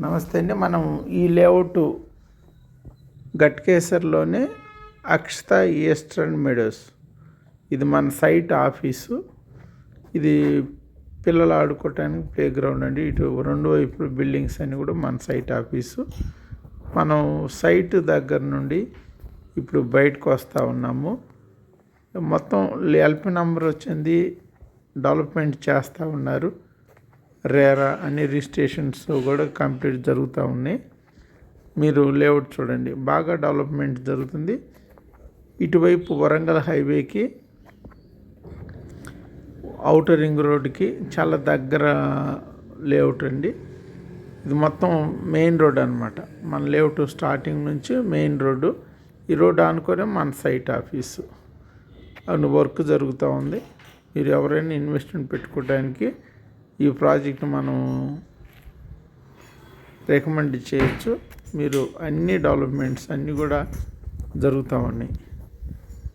నమస్తే అండి. మనం ఈ లేఅవుట్ గట్కేసర్లోనే అక్షత ఈస్టర్న్ మెడోస్, ఇది మన సైట్ ఆఫీసు. ఇది పిల్లలు ఆడుకోవటానికి ప్లే గ్రౌండ్ అండి. ఇటు రెండు వైపులు బిల్డింగ్స్ అన్నీ కూడా మన సైట్ ఆఫీసు. మనం సైట్ దగ్గర నుండి ఇప్పుడు బయటకు వస్తూ ఉన్నాము. మొత్తం ఎల్పి నంబర్ వచ్చింది, డెవలప్మెంట్ చేస్తూ ఉన్నారు. రేరా అన్ని రిజిస్ట్రేషన్స్ కూడా కంప్లీట్ జరుగుతూ ఉన్నాయి. మీరు లేఅవుట్ చూడండి, బాగా డెవలప్మెంట్ జరుగుతుంది. ఇటువైపు వరంగల్ హైవేకి, ఔటర్ రింగ్ రోడ్డుకి చాలా దగ్గర లేఅవుట్ అండి. ఇది మొత్తం మెయిన్ రోడ్ అనమాట. మన లేఅవుట్ స్టార్టింగ్ నుంచి మెయిన్ రోడ్డు. ఈ రోడ్డు ఆనుకొని మన సైట్ ఆఫీసు అవును వర్క్ జరుగుతూ ఉంది. మీరు ఎవరైనా ఇన్వెస్ట్మెంట్ పెట్టుకోవడానికి ఈ ప్రాజెక్ట్ మనం రికమెండ్ చేయొచ్చు. మీరు అన్ని డెవలప్మెంట్స్ అన్నీ కూడా జరుగుతూ ఉన్నాయి.